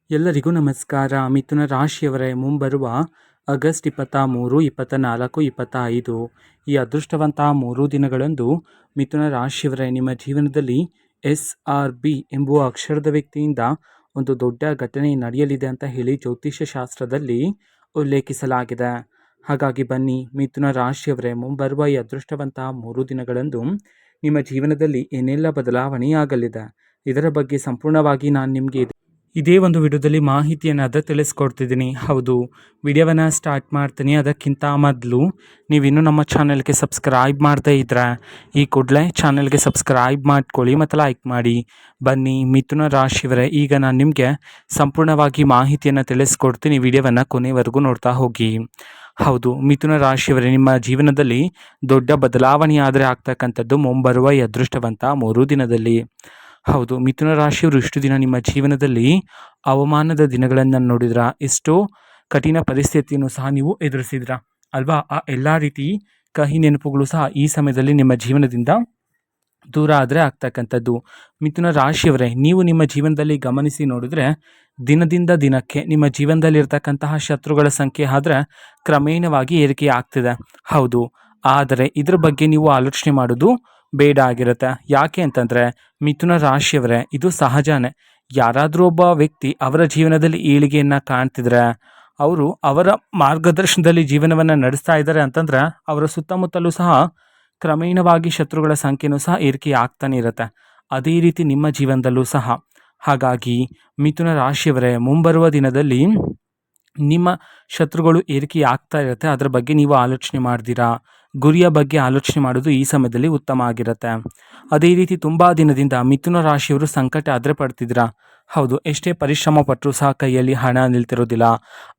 ಎಲ್ಲರಿಗೂ ನಮಸ್ಕಾರ. ಮಿಥುನ ರಾಶಿಯವರೇ, ಮುಂಬರುವ ಆಗಸ್ಟ್ 23, 24, 25 ಈ ಅದೃಷ್ಟವಂತ 3 ದಿನಗಳಂದು ಮಿಥುನ ರಾಶಿಯವರೇ, ನಿಮ್ಮ ಜೀವನದಲ್ಲಿ SRB ಎಂಬುವ ಅಕ್ಷರದ ವ್ಯಕ್ತಿಯಿಂದ ಒಂದು ದೊಡ್ಡ ಘಟನೆ ನಡೆಯಲಿದೆ ಅಂತ ಹೇಳಿ ಜ್ಯೋತಿಷ್ಯ ಶಾಸ್ತ್ರದಲ್ಲಿ ಉಲ್ಲೇಖಿಸಲಾಗಿದೆ. ಹಾಗಾಗಿ ಬನ್ನಿ ಮಿಥುನ ರಾಶಿಯವರೇ, ಮುಂಬರುವ ಈ ಅದೃಷ್ಟವಂತ 3 ದಿನಗಳಂದು ನಿಮ್ಮ ಜೀವನದಲ್ಲಿ ಏನೆಲ್ಲ ಬದಲಾವಣೆಯಾಗಲಿದೆ, ಇದರ ಬಗ್ಗೆ ಸಂಪೂರ್ಣವಾಗಿ ನಾನು ನಿಮಗೆ ಇದೇ ಒಂದು ವಿಡಿಯೋದಲ್ಲಿ ಮಾಹಿತಿಯನ್ನು ತಿಳಿಸ್ಕೊಡ್ತಿದ್ದೀನಿ. ಹೌದು, ವಿಡಿಯೋವನ್ನು ಸ್ಟಾರ್ಟ್ ಮಾಡ್ತೀನಿ. ಅದಕ್ಕಿಂತ ಮೊದಲು ನೀವಿನ್ನೂ ನಮ್ಮ ಚಾನಲ್ಗೆ ಸಬ್ಸ್ಕ್ರೈಬ್ ಮಾಡದೇ ಇದ್ದರೆ ಈ ಕೂಡಲೇ ಚಾನಲ್ಗೆ ಸಬ್ಸ್ಕ್ರೈಬ್ ಮಾಡ್ಕೊಳ್ಳಿ ಮತ್ತು ಲೈಕ್ ಮಾಡಿ. ಬನ್ನಿ ಮಿಥುನ ರಾಶಿಯವರೇ, ಈಗ ನಾನು ನಿಮಗೆ ಸಂಪೂರ್ಣವಾಗಿ ಮಾಹಿತಿಯನ್ನು ತಿಳಿಸ್ಕೊಡ್ತೀನಿ. ವಿಡಿಯೋವನ್ನು ಕೊನೆವರೆಗೂ ನೋಡ್ತಾ ಹೋಗಿ. ಹೌದು, ಮಿಥುನ ರಾಶಿಯವರೇ, ನಿಮ್ಮ ಜೀವನದಲ್ಲಿ ದೊಡ್ಡ ಬದಲಾವಣೆ ಆದರೆ ಆಗ್ತಕ್ಕಂಥದ್ದು ಮುಂಬರುವ ಈ ಅದೃಷ್ಟವಂತ 3 ದಿನದಲ್ಲಿ. ಹೌದು, ಮಿಥುನ ರಾಶಿಯವರು ಇಷ್ಟು ದಿನ ನಿಮ್ಮ ಜೀವನದಲ್ಲಿ ಅವಮಾನದ ದಿನಗಳನ್ನು ನೋಡಿದ್ರ, ಎಷ್ಟೋ ಕಠಿಣ ಪರಿಸ್ಥಿತಿಯನ್ನು ಸಹ ನೀವು ಎದುರಿಸಿದ್ರ ಅಲ್ವಾ. ಆ ಎಲ್ಲ ರೀತಿ ಕಹಿ ನೆನಪುಗಳು ಸಹ ಈ ಸಮಯದಲ್ಲಿ ನಿಮ್ಮ ಜೀವನದಿಂದ ದೂರ ಆದರೆ ಆಗ್ತಕ್ಕಂಥದ್ದು. ಮಿಥುನ ರಾಶಿಯವರೇ, ನೀವು ನಿಮ್ಮ ಜೀವನದಲ್ಲಿ ಗಮನಿಸಿ ನೋಡಿದ್ರೆ ದಿನದಿಂದ ದಿನಕ್ಕೆ ನಿಮ್ಮ ಜೀವನದಲ್ಲಿರ್ತಕ್ಕಂತಹ ಶತ್ರುಗಳ ಸಂಖ್ಯೆ ಆದರೆ ಕ್ರಮೇಣವಾಗಿ ಏರಿಕೆ ಆಗ್ತಿದೆ. ಹೌದು, ಆದರೆ ಇದ್ರ ಬಗ್ಗೆ ನೀವು ಆಲೋಚನೆ ಮಾಡೋದು ಬೇಡ ಆಗಿರುತ್ತೆ. ಯಾಕೆ ಅಂತಂದರೆ ಮಿಥುನ ರಾಶಿಯವರೇ, ಇದು ಸಹಜನೇ. ಯಾರಾದರೂ ಒಬ್ಬ ವ್ಯಕ್ತಿ ಅವರ ಜೀವನದಲ್ಲಿ ಏಳಿಗೆಯನ್ನು ಕಾಣ್ತಿದ್ರೆ, ಅವರು ಅವರ ಮಾರ್ಗದರ್ಶನದಲ್ಲಿ ಜೀವನವನ್ನು ನಡೆಸ್ತಾ ಇದ್ದಾರೆ ಅಂತಂದರೆ ಅವರ ಸುತ್ತಮುತ್ತಲೂ ಸಹ ಕ್ರಮೇಣವಾಗಿ ಶತ್ರುಗಳ ಸಂಖ್ಯೆಯೂ ಸಹ ಏರಿಕೆ ಆಗ್ತಾನೆ ಇರುತ್ತೆ. ಅದೇ ರೀತಿ ನಿಮ್ಮ ಜೀವನದಲ್ಲೂ ಸಹ. ಹಾಗಾಗಿ ಮಿಥುನ ರಾಶಿಯವರೇ, ಮುಂಬರುವ ದಿನದಲ್ಲಿ ನಿಮ್ಮ ಶತ್ರುಗಳು ಏರಿಕೆ ಆಗ್ತಾ ಇರುತ್ತೆ. ಅದರ ಬಗ್ಗೆ ನೀವು ಆಲೋಚನೆ ಮಾಡ್ತೀರಾ, ಗುರಿಯ ಬಗ್ಗೆ ಆಲೋಚನೆ ಮಾಡೋದು ಈ ಸಮಯದಲ್ಲಿ ಉತ್ತಮ ಆಗಿರುತ್ತೆ. ಅದೇ ರೀತಿ ತುಂಬ ದಿನದಿಂದ ಮಿಥುನ ರಾಶಿಯವರು ಸಂಕಟ ಆದರೆ ಪಡ್ತಿದ್ದೀರಾ. ಹೌದು, ಎಷ್ಟೇ ಪರಿಶ್ರಮ ಪಟ್ಟರೂ ಸಹ ಕೈಯಲ್ಲಿ ಹಣ ನಿಲ್ತಿರೋದಿಲ್ಲ,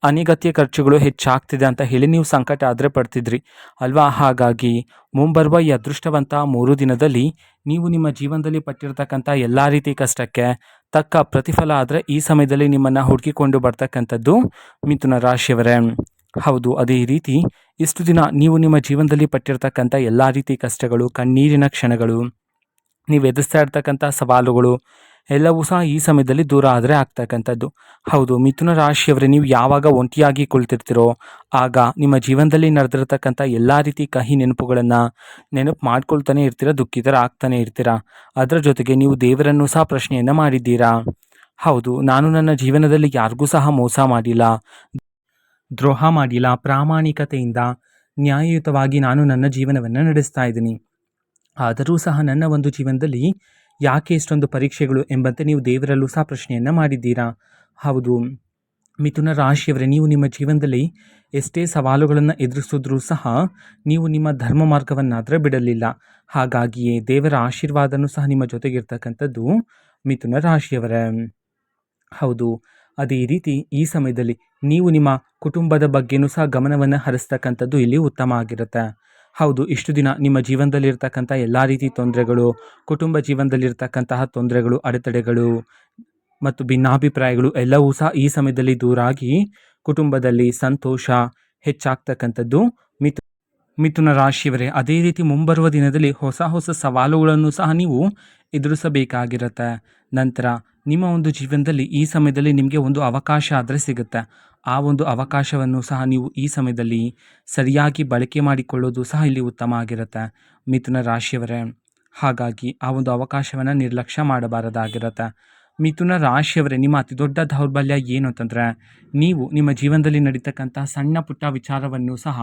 ಅನಗತ್ಯ ಖರ್ಚುಗಳು ಹೆಚ್ಚಾಗ್ತಿದೆ ಅಂತ ಹೇಳಿ ನೀವು ಸಂಕಟ ಆದರೆ ಪಡ್ತಿದ್ರಿ ಅಲ್ವಾ. ಹಾಗಾಗಿ ಮುಂಬರುವ ಈ ಅದೃಷ್ಟವಂತ 3 ದಿನದಲ್ಲಿ ನೀವು ನಿಮ್ಮ ಜೀವನದಲ್ಲಿ ಪಟ್ಟಿರ್ತಕ್ಕಂಥ ಎಲ್ಲ ರೀತಿ ಕಷ್ಟಕ್ಕೆ ತಕ್ಕ ಪ್ರತಿಫಲ ಆದರೆ ಈ ಸಮಯದಲ್ಲಿ ನಿಮ್ಮನ್ನು ಹುಡುಕಿಕೊಂಡು ಬರ್ತಕ್ಕಂಥದ್ದು ಮಿಥುನ ರಾಶಿಯವರೇ. ಹೌದು, ಅದೇ ರೀತಿ ಇಷ್ಟು ದಿನ ನೀವು ನಿಮ್ಮ ಜೀವನದಲ್ಲಿ ಪಟ್ಟಿರ್ತಕ್ಕಂಥ ಎಲ್ಲ ರೀತಿ ಕಷ್ಟಗಳು, ಕಣ್ಣೀರಿನ ಕ್ಷಣಗಳು, ನೀವು ಎದುರಿಸ್ತಾ ಇರ್ತಕ್ಕಂಥ ಸವಾಲುಗಳು ಎಲ್ಲವೂ ಸಹ ಈ ಸಮಯದಲ್ಲಿ ದೂರ ಆದರೆ ಆಗ್ತಕ್ಕಂಥದ್ದು. ಹೌದು, ಮಿಥುನ ರಾಶಿಯವರೇ, ನೀವು ಯಾವಾಗ ಒಂಟಿಯಾಗಿ ಕುಳಿತಿರ್ತೀರೋ ಆಗ ನಿಮ್ಮ ಜೀವನದಲ್ಲಿ ನಡೆದಿರ್ತಕ್ಕಂಥ ಎಲ್ಲ ರೀತಿ ಕಹಿ ನೆನಪುಗಳನ್ನು ನೆನಪು ಮಾಡ್ಕೊಳ್ತಾನೆ ಇರ್ತೀರ, ದುಃಖಿತರ ಆಗ್ತಾನೆ ಇರ್ತೀರ. ಅದರ ಜೊತೆಗೆ ನೀವು ದೇವರನ್ನು ಸಹ ಪ್ರಶ್ನೆಯನ್ನು ಮಾಡಿದ್ದೀರಾ. ಹೌದು, ನಾನು ನನ್ನ ಜೀವನದಲ್ಲಿ ಯಾರಿಗೂ ಸಹ ಮೋಸ ಮಾಡಿಲ್ಲ, ದ್ರೋಹ ಮಾಡಿಲ್ಲ, ಪ್ರಾಮಾಣಿಕತೆಯಿಂದ ನ್ಯಾಯಯುತವಾಗಿ ನಾನು ನನ್ನ ಜೀವನವನ್ನು ನಡೆಸ್ತಾ ಇದ್ದೀನಿ. ಆದರೂ ಸಹ ನನ್ನ ಒಂದು ಜೀವನದಲ್ಲಿ ಯಾಕೆ ಇಷ್ಟೊಂದು ಪರೀಕ್ಷೆಗಳು ಎಂಬಂತೆ ನೀವು ದೇವರಲ್ಲೂ ಸಹ ಪ್ರಶ್ನೆಯನ್ನು ಮಾಡಿದ್ದೀರಾ. ಹೌದು ಮಿಥುನ ರಾಶಿಯವರೇ, ನೀವು ನಿಮ್ಮ ಜೀವನದಲ್ಲಿ ಎಷ್ಟೇ ಸವಾಲುಗಳನ್ನು ಎದುರಿಸಿದ್ರೂ ಸಹ ನೀವು ನಿಮ್ಮ ಧರ್ಮ ಮಾರ್ಗವನ್ನಾದರೆ ಬಿಡಲಿಲ್ಲ. ಹಾಗಾಗಿಯೇ ದೇವರ ಆಶೀರ್ವಾದನೂ ಸಹ ನಿಮ್ಮ ಜೊತೆಗಿರ್ತಕ್ಕಂಥದ್ದು ಮಿಥುನ ರಾಶಿಯವರೇ. ಹೌದು, ಅದೇ ರೀತಿ ಈ ಸಮಯದಲ್ಲಿ ನೀವು ನಿಮ್ಮ ಕುಟುಂಬದ ಬಗ್ಗೆನೂ ಸಹ ಗಮನವನ್ನು ಹರಿಸ್ತಕ್ಕಂಥದ್ದು ಇಲ್ಲಿ ಉತ್ತಮ ಆಗಿರುತ್ತೆ. ಹೌದು, ಇಷ್ಟು ದಿನ ನಿಮ್ಮ ಜೀವನದಲ್ಲಿರ್ತಕ್ಕಂಥ ಎಲ್ಲ ರೀತಿ ತೊಂದರೆಗಳು, ಕುಟುಂಬ ಜೀವನದಲ್ಲಿರ್ತಕ್ಕಂತಹ ತೊಂದರೆಗಳು, ಅಡೆತಡೆಗಳು ಮತ್ತು ಭಿನ್ನಾಭಿಪ್ರಾಯಗಳು ಎಲ್ಲವೂ ಸಹ ಈ ಸಮಯದಲ್ಲಿ ದೂರಾಗಿ ಕುಟುಂಬದಲ್ಲಿ ಸಂತೋಷ ಹೆಚ್ಚಾಗ್ತಕ್ಕಂಥದ್ದು ಮಿಥುನ ರಾಶಿಯವರೇ. ಅದೇ ರೀತಿ ಮುಂಬರುವ ದಿನದಲ್ಲಿ ಹೊಸ ಹೊಸ ಸವಾಲುಗಳನ್ನು ಸಹ ನೀವು ಎದುರಿಸಬೇಕಾಗಿರುತ್ತೆ. ನಂತರ ನಿಮ್ಮ ಒಂದು ಜೀವನದಲ್ಲಿ ಈ ಸಮಯದಲ್ಲಿ ನಿಮಗೆ ಒಂದು ಅವಕಾಶ ಆದರೆ ಸಿಗುತ್ತೆ. ಆ ಒಂದು ಅವಕಾಶವನ್ನು ಸಹ ನೀವು ಈ ಸಮಯದಲ್ಲಿ ಸರಿಯಾಗಿ ಬಳಕೆ ಮಾಡಿಕೊಳ್ಳೋದು ಸಹ ಇಲ್ಲಿ ಉತ್ತಮ ಆಗಿರುತ್ತೆ ಮಿಥುನ ರಾಶಿಯವರೇ. ಹಾಗಾಗಿ ಆ ಒಂದು ಅವಕಾಶವನ್ನು ನಿರ್ಲಕ್ಷ್ಯ ಮಾಡಬಾರದಾಗಿರುತ್ತೆ. ಮಿಥುನ ರಾಶಿಯವರೇ, ನಿಮ್ಮ ಅತಿ ದೊಡ್ಡ ದೌರ್ಬಲ್ಯ ಏನು ಅಂತಂದರೆ ನೀವು ನಿಮ್ಮ ಜೀವನದಲ್ಲಿ ನಡೀತಕ್ಕಂಥ ಸಣ್ಣ ಪುಟ್ಟ ವಿಚಾರವನ್ನು ಸಹ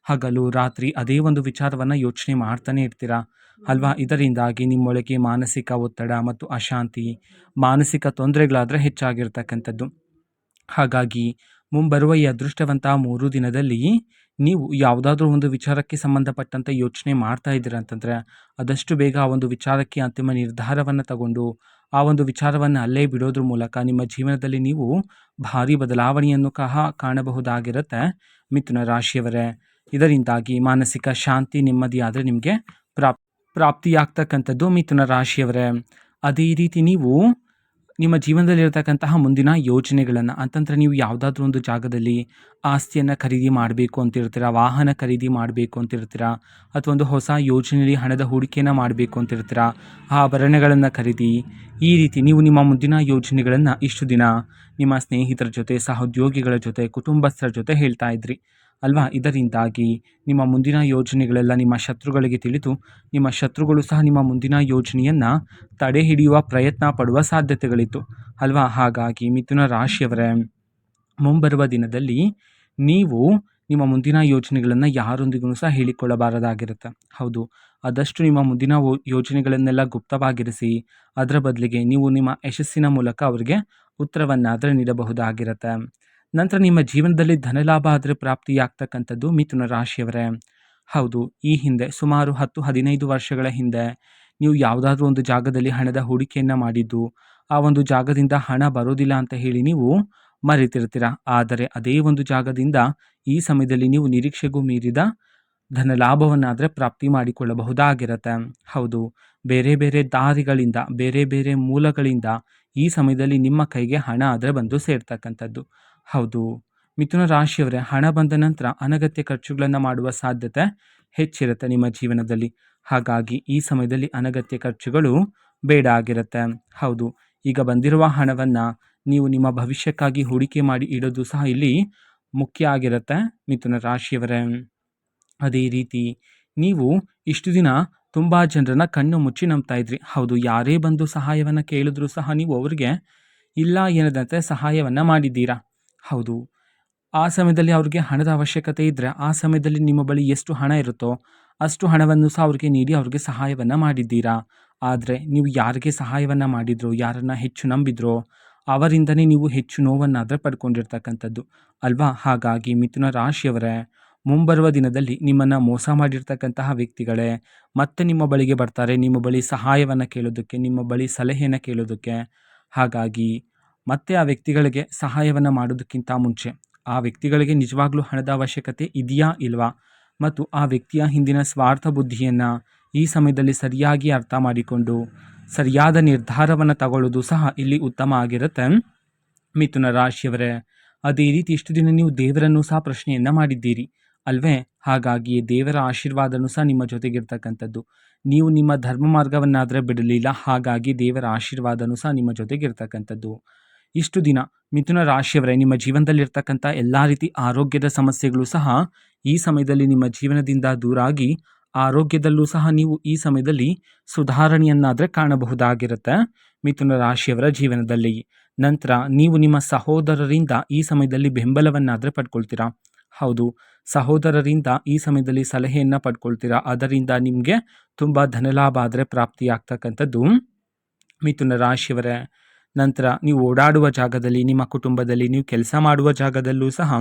ಹಗಲು ರಾತ್ರಿ ಅದೇ ಒಂದು ವಿಚಾರವನ್ನು ಯೋಚನೆ ಮಾಡ್ತಾನೆ ಇರ್ತೀರಾ ಅಲ್ವಾ. ಇದರಿಂದಾಗಿ ನಿಮ್ಮೊಳಗೆ ಮಾನಸಿಕ ಒತ್ತಡ ಮತ್ತು ಅಶಾಂತಿ, ಮಾನಸಿಕ ತೊಂದರೆಗಳಾದರೆ ಹೆಚ್ಚಾಗಿರ್ತಕ್ಕಂಥದ್ದು. ಹಾಗಾಗಿ ಮುಂಬರುವ ಈ ಅದೃಷ್ಟವಂತ 3 ದಿನದಲ್ಲಿ ನೀವು ಯಾವುದಾದ್ರೂ ಒಂದು ವಿಚಾರಕ್ಕೆ ಸಂಬಂಧಪಟ್ಟಂತೆ ಯೋಚನೆ ಮಾಡ್ತಾ ಇದ್ದೀರಾ ಅಂತಂದರೆ ಆದಷ್ಟು ಬೇಗ ಆ ಒಂದು ವಿಚಾರಕ್ಕೆ ಅಂತಿಮ ನಿರ್ಧಾರವನ್ನು ತಗೊಂಡು ಆ ಒಂದು ವಿಚಾರವನ್ನು ಅಲ್ಲೇ ಬಿಡೋದ್ರ ಮೂಲಕ ನಿಮ್ಮ ಜೀವನದಲ್ಲಿ ನೀವು ಭಾರಿ ಬದಲಾವಣೆಯನ್ನು ಕಾಣಬಹುದಾಗಿರುತ್ತೆ ಮಿಥುನ ರಾಶಿಯವರೇ. ಇದರಿಂದಾಗಿ ಮಾನಸಿಕ ಶಾಂತಿ, ನೆಮ್ಮದಿ ಆದರೆ ನಿಮಗೆ ಪ್ರಾಪ್ತಿಯಾಗ್ತಕ್ಕಂಥದ್ದು ಮಿಥುನ ರಾಶಿಯವರೇ. ಅದೇ ರೀತಿ ನೀವು ನಿಮ್ಮ ಜೀವನದಲ್ಲಿರ್ತಕ್ಕಂತಹ ಮುಂದಿನ ಯೋಜನೆಗಳನ್ನು ಅಂತಂದ್ರೆ ನೀವು ಯಾವುದಾದ್ರೂ ಒಂದು ಜಾಗದಲ್ಲಿ ಆಸ್ತಿಯನ್ನು ಖರೀದಿ ಮಾಡಬೇಕು ಅಂತಿರ್ತೀರಾ, ವಾಹನ ಖರೀದಿ ಮಾಡಬೇಕು ಅಂತಿರ್ತೀರಾ, ಅಥವಾ ಒಂದು ಹೊಸ ಯೋಜನೆಯಲ್ಲಿ ಹಣದ ಹೂಡಿಕೆಯನ್ನು ಮಾಡಬೇಕು ಅಂತಿರ್ತೀರಾ, ಆಭರಣಗಳನ್ನು ಖರೀದಿ, ಈ ರೀತಿ ನೀವು ನಿಮ್ಮ ಮುಂದಿನ ಯೋಜನೆಗಳನ್ನು ಇಷ್ಟು ದಿನ ನಿಮ್ಮ ಸ್ನೇಹಿತರ ಜೊತೆ, ಸಹೋದ್ಯೋಗಿಗಳ ಜೊತೆ, ಕುಟುಂಬಸ್ಥರ ಜೊತೆ ಹೇಳ್ತಾ ಇದ್ರಿ ಅಲ್ವಾ? ಇದರಿಂದಾಗಿ ನಿಮ್ಮ ಮುಂದಿನ ಯೋಜನೆಗಳೆಲ್ಲ ನಿಮ್ಮ ಶತ್ರುಗಳಿಗೆ ತಿಳಿದು ನಿಮ್ಮ ಶತ್ರುಗಳು ಸಹ ನಿಮ್ಮ ಮುಂದಿನ ಯೋಜನೆಯನ್ನು ತಡೆ ಹಿಡಿಯುವ ಪ್ರಯತ್ನ ಪಡುವ ಸಾಧ್ಯತೆಗಳಿತ್ತು ಅಲ್ವಾ? ಹಾಗಾಗಿ ಮಿಥುನ ರಾಶಿಯವರೇ, ಮುಂಬರುವ ದಿನದಲ್ಲಿ ನೀವು ನಿಮ್ಮ ಮುಂದಿನ ಯೋಜನೆಗಳನ್ನು ಯಾರೊಂದಿಗೂ ಸಹ ಹೇಳಿಕೊಳ್ಳಬಾರದಾಗಿರುತ್ತೆ. ಹೌದು, ಆದಷ್ಟು ನಿಮ್ಮ ಮುಂದಿನ ಯೋಜನೆಗಳನ್ನೆಲ್ಲ ಗುಪ್ತವಾಗಿರಿಸಿ ಅದರ ಬದಲಿಗೆ ನೀವು ನಿಮ್ಮ ಯಶಸ್ಸಿನ ಮೂಲಕ ಅವರಿಗೆ ಉತ್ತರವನ್ನಾದರೆ ನೀಡಬಹುದಾಗಿರುತ್ತೆ. ನಂತರ ನಿಮ್ಮ ಜೀವನದಲ್ಲಿ ಧನಲಾಭ ಆದರೆ ಪ್ರಾಪ್ತಿಯಾಗ್ತಕ್ಕಂಥದ್ದು ಮಿಥುನ ರಾಶಿಯವರೇ. ಹೌದು, ಈ ಹಿಂದೆ ಸುಮಾರು 10-15 ವರ್ಷಗಳ ಹಿಂದೆ ನೀವು ಯಾವುದಾದ್ರೂ ಒಂದು ಜಾಗದಲ್ಲಿ ಹಣದ ಹೂಡಿಕೆಯನ್ನು ಮಾಡಿದ್ದು, ಆ ಒಂದು ಜಾಗದಿಂದ ಹಣ ಬರೋದಿಲ್ಲ ಅಂತ ಹೇಳಿ ನೀವು ಮರೆತಿರ್ತೀರ. ಆದರೆ ಅದೇ ಒಂದು ಜಾಗದಿಂದ ಈ ಸಮಯದಲ್ಲಿ ನೀವು ನಿರೀಕ್ಷೆಗೂ ಮೀರಿದ ಧನಲಾಭವನ್ನಾದರೆ ಪ್ರಾಪ್ತಿ ಮಾಡಿಕೊಳ್ಳಬಹುದಾಗಿರುತ್ತೆ. ಹೌದು, ಬೇರೆ ಬೇರೆ ದಾರಿಗಳಿಂದ, ಬೇರೆ ಬೇರೆ ಮೂಲಗಳಿಂದ ಈ ಸಮಯದಲ್ಲಿ ನಿಮ್ಮ ಕೈಗೆ ಹಣ ಆದರೆ ಬಂದು ಸೇರ್ತಕ್ಕಂಥದ್ದು. ಹೌದು, ಮಿಥುನ ರಾಶಿಯವರೇ, ಹಣ ಬಂದ ನಂತರ ಅನಗತ್ಯ ಖರ್ಚುಗಳನ್ನು ಮಾಡುವ ಸಾಧ್ಯತೆ ಹೆಚ್ಚಿರುತ್ತೆ ನಿಮ್ಮ ಜೀವನದಲ್ಲಿ. ಹಾಗಾಗಿ ಈ ಸಮಯದಲ್ಲಿ ಅನಗತ್ಯ ಖರ್ಚುಗಳು ಬೇಡ ಆಗಿರುತ್ತೆ. ಹೌದು, ಈಗ ಬಂದಿರುವ ಹಣವನ್ನು ನೀವು ನಿಮ್ಮ ಭವಿಷ್ಯಕ್ಕಾಗಿ ಹೂಡಿಕೆ ಮಾಡಿ ಇಡೋದು ಸಹ ಇಲ್ಲಿ ಮುಖ್ಯ ಆಗಿರುತ್ತೆ ಮಿಥುನ ರಾಶಿಯವರೇ. ಅದೇ ರೀತಿ ನೀವು ಇಷ್ಟು ದಿನ ತುಂಬ ಜನರನ್ನ ಕಣ್ಣು ಮುಚ್ಚಿ ನಂಬ್ತಾ ಇದ್ರಿ. ಹೌದು, ಯಾರೇ ಬಂದು ಸಹಾಯವನ್ನು ಕೇಳಿದ್ರೂ ಸಹ ನೀವು ಅವರಿಗೆ ಇಲ್ಲ ಎನ್ನದಂತೆ ಸಹಾಯವನ್ನು ಮಾಡಿದ್ದೀರಾ. ಹೌದು, ಆ ಸಮಯದಲ್ಲಿ ಅವ್ರಿಗೆ ಹಣದ ಅವಶ್ಯಕತೆ ಇದ್ದರೆ ಆ ಸಮಯದಲ್ಲಿ ನಿಮ್ಮ ಬಳಿ ಎಷ್ಟು ಹಣ ಇರುತ್ತೋ ಅಷ್ಟು ಹಣವನ್ನು ಸಹ ಅವ್ರಿಗೆ ನೀಡಿ ಅವ್ರಿಗೆ ಸಹಾಯವನ್ನು ಮಾಡಿದ್ದೀರಾ. ಆದರೆ ನೀವು ಯಾರಿಗೆ ಸಹಾಯವನ್ನು ಮಾಡಿದ್ರೋ, ಯಾರನ್ನು ಹೆಚ್ಚು ನಂಬಿದ್ರೋ ಅವರಿಂದನೇ ನೀವು ಹೆಚ್ಚು ನೋವನ್ನಾದರೆ ಪಡ್ಕೊಂಡಿರ್ತಕ್ಕಂಥದ್ದು ಅಲ್ವಾ? ಹಾಗಾಗಿ ಮಿಥುನ ರಾಶಿಯವರೇ, ಮುಂಬರುವ ದಿನದಲ್ಲಿ ನಿಮ್ಮನ್ನು ಮೋಸ ಮಾಡಿರ್ತಕ್ಕಂತಹ ವ್ಯಕ್ತಿಗಳೇ ಮತ್ತೆ ನಿಮ್ಮ ಬಳಿಗೆ ಬರ್ತಾರೆ, ನಿಮ್ಮ ಬಳಿ ಸಹಾಯವನ್ನು ಕೇಳೋದಕ್ಕೆ, ನಿಮ್ಮ ಬಳಿ ಸಲಹೆಯನ್ನು ಕೇಳೋದಕ್ಕೆ. ಹಾಗಾಗಿ ಮತ್ತೆ ಆ ವ್ಯಕ್ತಿಗಳಿಗೆ ಸಹಾಯವನ್ನು ಮಾಡೋದಕ್ಕಿಂತ ಮುಂಚೆ ಆ ವ್ಯಕ್ತಿಗಳಿಗೆ ನಿಜವಾಗ್ಲೂ ಹಣದ ಅವಶ್ಯಕತೆ ಇದೆಯಾ ಇಲ್ವಾ, ಮತ್ತು ಆ ವ್ಯಕ್ತಿಯ ಹಿಂದಿನ ಸ್ವಾರ್ಥ ಬುದ್ಧಿಯನ್ನು ಈ ಸಮಯದಲ್ಲಿ ಸರಿಯಾಗಿ ಅರ್ಥ ಮಾಡಿಕೊಂಡು ಸರಿಯಾದ ನಿರ್ಧಾರವನ್ನು ತಗೊಳ್ಳೋದು ಸಹ ಇಲ್ಲಿ ಉತ್ತಮ ಆಗಿರುತ್ತೆ ಮಿಥುನ ರಾಶಿಯವರೇ. ಅದೇ ರೀತಿ ಇಷ್ಟು ದಿನ ನೀವು ದೇವರನ್ನು ಸಹ ಪ್ರಶ್ನೆಯನ್ನು ಮಾಡಿದ್ದೀರಿ ಅಲ್ವೇ? ಹಾಗಾಗಿ ದೇವರ ಆಶೀರ್ವಾದನೂ ಸಹ ನಿಮ್ಮ ಜೊತೆಗಿರ್ತಕ್ಕಂಥದ್ದು. ನೀವು ನಿಮ್ಮ ಧರ್ಮ ಮಾರ್ಗವನ್ನಾದರೆ ಬಿಡಲಿಲ್ಲ, ಹಾಗಾಗಿ ದೇವರ ಆಶೀರ್ವಾದನೂ ಸಹ ನಿಮ್ಮ ಜೊತೆಗಿರ್ತಕ್ಕಂಥದ್ದು. ಇಷ್ಟು ದಿನ ಮಿಥುನ ರಾಶಿಯವರೇ, ನಿಮ್ಮ ಜೀವನದಲ್ಲಿರ್ತಕ್ಕಂಥ ಎಲ್ಲ ರೀತಿ ಆರೋಗ್ಯದ ಸಮಸ್ಯೆಗಳು ಸಹ ಈ ಸಮಯದಲ್ಲಿ ನಿಮ್ಮ ಜೀವನದಿಂದ ದೂರಾಗಿ ಆರೋಗ್ಯದಲ್ಲೂ ಸಹ ನೀವು ಈ ಸಮಯದಲ್ಲಿ ಸುಧಾರಣೆಯನ್ನಾದರೆ ಕಾಣಬಹುದಾಗಿರುತ್ತೆ ಮಿಥುನ ರಾಶಿಯವರ ಜೀವನದಲ್ಲಿ. ನಂತರ ನೀವು ನಿಮ್ಮ ಸಹೋದರರಿಂದ ಈ ಸಮಯದಲ್ಲಿ ಬೆಂಬಲವನ್ನಾದರೆ ಪಡ್ಕೊಳ್ತೀರಾ. ಹೌದು, ಸಹೋದರರಿಂದ ಈ ಸಮಯದಲ್ಲಿ ಸಲಹೆಯನ್ನು ಪಡ್ಕೊಳ್ತೀರಾ. ಅದರಿಂದ ನಿಮಗೆ ತುಂಬ ಧನಲಾಭ ಆದರೆ ಪ್ರಾಪ್ತಿಯಾಗ್ತಕ್ಕಂಥದ್ದು ಮಿಥುನ ರಾಶಿಯವರೇ. ನಂತರ ನೀವು ಓಡಾಡುವ ಜಾಗದಲ್ಲಿ, ನಿಮ್ಮ ಕುಟುಂಬದಲ್ಲಿ, ನೀವು ಕೆಲಸ ಮಾಡುವ ಜಾಗದಲ್ಲೂ ಸಹ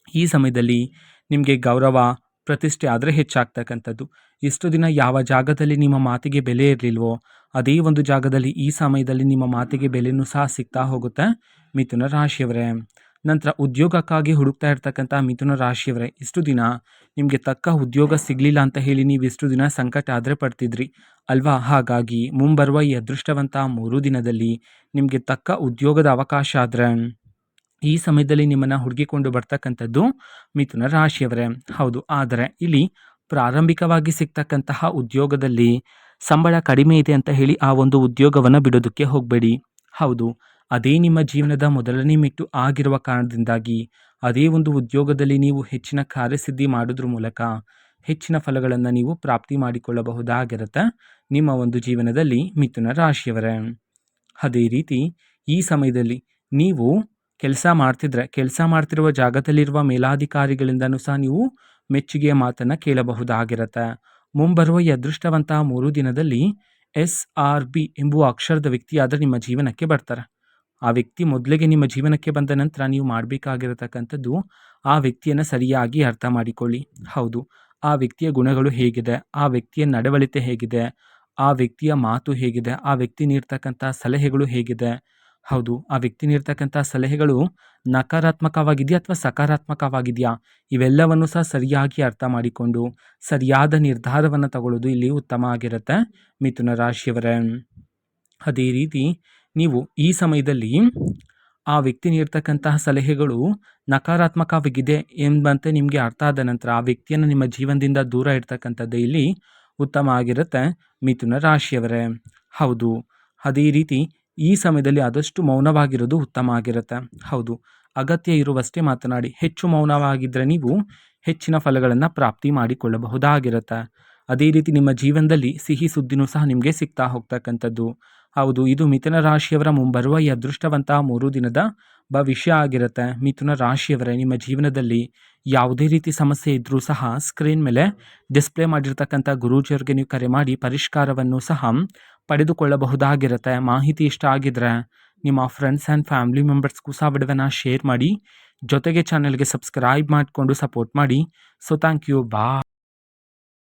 ಈ ಸಮಯದಲ್ಲಿ ನಿಮಗೆ ಗೌರವ ಪ್ರತಿಷ್ಠೆ ಆದರೆ ಹೆಚ್ಚಾಗ್ತಕ್ಕಂಥದ್ದು. ಇಷ್ಟು ದಿನ ಯಾವ ಜಾಗದಲ್ಲಿ ನಿಮ್ಮ ಮಾತಿಗೆ ಬೆಲೆ ಇರಲಿಲ್ವೋ ಅದೇ ಒಂದು ಜಾಗದಲ್ಲಿ ಈ ಸಮಯದಲ್ಲಿ ನಿಮ್ಮ ಮಾತಿಗೆ ಬೆಲೆನೂ ಸಹ ಸಿಗ್ತಾ ಹೋಗುತ್ತೆ ಮಿಥುನ ರಾಶಿಯವರೇ. ನಂತರ ಉದ್ಯೋಗಕ್ಕಾಗಿ ಹುಡುಕ್ತಾ ಇರ್ತಕ್ಕಂಥ ಮಿಥುನ ರಾಶಿಯವರೇ, ಇಷ್ಟು ದಿನ ನಿಮಗೆ ತಕ್ಕ ಉದ್ಯೋಗ ಸಿಗಲಿಲ್ಲ ಅಂತ ಹೇಳಿ ನೀವು ಇಷ್ಟು ದಿನ ಸಂಕಟ ಆದರೆ ಪಡ್ತಿದ್ರಿ ಅಲ್ವಾ? ಹಾಗಾಗಿ ಮುಂಬರುವ ಈ ಅದೃಷ್ಟವಂತ 3 ದಿನದಲ್ಲಿ ನಿಮಗೆ ತಕ್ಕ ಉದ್ಯೋಗದ ಅವಕಾಶ ಆದರೆ ಈ ಸಮಯದಲ್ಲಿ ನಿಮ್ಮನ್ನು ಹುಡುಕಿಕೊಂಡು ಬರ್ತಕ್ಕಂಥದ್ದು ಮಿಥುನ ರಾಶಿಯವರೇ. ಹೌದು, ಆದರೆ ಇಲ್ಲಿ ಪ್ರಾರಂಭಿಕವಾಗಿ ಸಿಗ್ತಕ್ಕಂತಹ ಉದ್ಯೋಗದಲ್ಲಿ ಸಂಬಳ ಕಡಿಮೆ ಇದೆ ಅಂತ ಹೇಳಿ ಆ ಒಂದು ಉದ್ಯೋಗವನ್ನು ಬಿಡೋದಕ್ಕೆ ಹೋಗಬೇಡಿ. ಹೌದು, ಅದೇ ನಿಮ್ಮ ಜೀವನದ ಮೊದಲನೇ ಮೆಟ್ಟು ಆಗಿರುವ ಕಾರಣದಿಂದಾಗಿ ಅದೇ ಒಂದು ಉದ್ಯೋಗದಲ್ಲಿ ನೀವು ಹೆಚ್ಚಿನ ಕಾರ್ಯಸಿದ್ಧಿ ಮಾಡೋದ್ರ ಮೂಲಕ ಹೆಚ್ಚಿನ ಫಲಗಳನ್ನು ನೀವು ಪ್ರಾಪ್ತಿ ಮಾಡಿಕೊಳ್ಳಬಹುದಾಗಿರುತ್ತೆ ನಿಮ್ಮ ಒಂದು ಜೀವನದಲ್ಲಿ ಮಿಥುನ ರಾಶಿಯವರೇ. ಅದೇ ರೀತಿ ಈ ಸಮಯದಲ್ಲಿ ನೀವು ಕೆಲಸ ಮಾಡ್ತಿರುವ ಜಾಗದಲ್ಲಿರುವ ಮೇಲಾಧಿಕಾರಿಗಳಿಂದನೂ ಸಹ ನೀವು ಮೆಚ್ಚುಗೆಯ ಮಾತನ್ನು ಕೇಳಬಹುದಾಗಿರುತ್ತೆ. ಮುಂಬರುವ ಈ ಅದೃಷ್ಟವಂತ 3 ದಿನದಲ್ಲಿ SRB ಎಂಬುವ ಅಕ್ಷರದ ವ್ಯಕ್ತಿ ಆದರೆ ನಿಮ್ಮ ಜೀವನಕ್ಕೆ ಬರ್ತಾರೆ. ಆ ವ್ಯಕ್ತಿ ಮೊದಲಿಗೆ ನಿಮ್ಮ ಜೀವನಕ್ಕೆ ಬಂದ ನಂತರ ನೀವು ಮಾಡಬೇಕಾಗಿರತಕ್ಕಂಥದ್ದು ಆ ವ್ಯಕ್ತಿಯನ್ನು ಸರಿಯಾಗಿ ಅರ್ಥ ಮಾಡಿಕೊಳ್ಳಿ. ಹೌದು, ಆ ವ್ಯಕ್ತಿಯ ಗುಣಗಳು ಹೇಗಿದೆ, ಆ ವ್ಯಕ್ತಿಯ ನಡವಳಿಕೆ ಹೇಗಿದೆ, ಆ ವ್ಯಕ್ತಿಯ ಮಾತು ಹೇಗಿದೆ, ಆ ವ್ಯಕ್ತಿ ನೀಡ್ತಕ್ಕಂಥ ಸಲಹೆಗಳು ಹೇಗಿದೆ. ಹೌದು, ಆ ವ್ಯಕ್ತಿ ನೀಡ್ತಕ್ಕಂಥ ಸಲಹೆಗಳು ನಕಾರಾತ್ಮಕವಾಗಿದೆಯಾ ಅಥವಾ ಸಕಾರಾತ್ಮಕವಾಗಿದೆಯಾ, ಇವೆಲ್ಲವನ್ನು ಸಹ ಸರಿಯಾಗಿ ಅರ್ಥ ಮಾಡಿಕೊಂಡು ಸರಿಯಾದ ನಿರ್ಧಾರವನ್ನು ತಗೊಳ್ಳೋದು ಇಲ್ಲಿ ಉತ್ತಮ ಆಗಿರುತ್ತೆ ಮಿಥುನ ರಾಶಿಯವರೇ. ಅದೇ ರೀತಿ ನೀವು ಈ ಸಮಯದಲ್ಲಿ ಆ ವ್ಯಕ್ತಿ ನೀಡ್ತಕ್ಕಂತಹ ಸಲಹೆಗಳು ನಕಾರಾತ್ಮಕವಾಗಿದೆ ಎಂಬಂತೆ ನಿಮಗೆ ಅರ್ಥ ಆದ ನಂತರ ಆ ವ್ಯಕ್ತಿಯನ್ನು ನಿಮ್ಮ ಜೀವನದಿಂದ ದೂರ ಇಡ್ತಕ್ಕಂಥದ್ದು ಇಲ್ಲಿ ಉತ್ತಮ ಆಗಿರುತ್ತೆ ಮಿಥುನ ರಾಶಿಯವರೇ. ಹೌದು, ಅದೇ ರೀತಿ ಈ ಸಮಯದಲ್ಲಿ ಆದಷ್ಟು ಮೌನವಾಗಿರೋದು ಉತ್ತಮ ಆಗಿರುತ್ತೆ. ಹೌದು, ಅಗತ್ಯ ಇರುವಷ್ಟೇ ಮಾತನಾಡಿ. ಹೆಚ್ಚು ಮೌನವಾಗಿದ್ದರೆ ನೀವು ಹೆಚ್ಚಿನ ಫಲಗಳನ್ನು ಪ್ರಾಪ್ತಿ ಮಾಡಿಕೊಳ್ಳಬಹುದಾಗಿರುತ್ತೆ. ಅದೇ ರೀತಿ ನಿಮ್ಮ ಜೀವನದಲ್ಲಿ ಸಿಹಿ ಸುದ್ದಿನೂ ಸಹ ನಿಮಗೆ ಸಿಗ್ತಾ ಹೋಗ್ತಕ್ಕಂಥದ್ದು. ಹೌದು, ಇದು ಮಿಥುನ ರಾಶಿಯವರ ಮುಂಬರುವ ಈ ಅದೃಷ್ಟವಂತಹ 3 ದಿನದ ಭವಿಷ್ಯ ಆಗಿರುತ್ತೆ. ಮಿಥುನ ರಾಶಿಯವರೇ, ನಿಮ್ಮ ಜೀವನದಲ್ಲಿ ಯಾವುದೇ ರೀತಿ ಸಮಸ್ಯೆ ಇದ್ದರೂ ಸಹ ಸ್ಕ್ರೀನ್ ಮೇಲೆ ಡಿಸ್ಪ್ಲೇ ಮಾಡಿರ್ತಕ್ಕಂಥ ಗುರೂಜಿಯವರಿಗೆ ನೀವು ಕರೆ ಮಾಡಿ ಪರಿಷ್ಕಾರವನ್ನು ಸಹ ಪಡೆದುಕೊಳ್ಳಬಹುದಾಗಿರುತ್ತೆ. ಮಾಹಿತಿ ಇಷ್ಟ ಆಗಿದ್ರೆ ನಿಮ್ಮ ಫ್ರೆಂಡ್ಸ್ ಆ್ಯಂಡ್ ಫ್ಯಾಮಿಲಿ ಮೆಂಬರ್ಸ್ಗೂ ಸಹ ವಿಡಿಯೋನ ಶೇರ್ ಮಾಡಿ. ಜೊತೆಗೆ ಚಾನಲ್ಗೆ ಸಬ್ಸ್ಕ್ರೈಬ್ ಮಾಡಿಕೊಂಡು ಸಪೋರ್ಟ್ ಮಾಡಿ. So thank you, bye.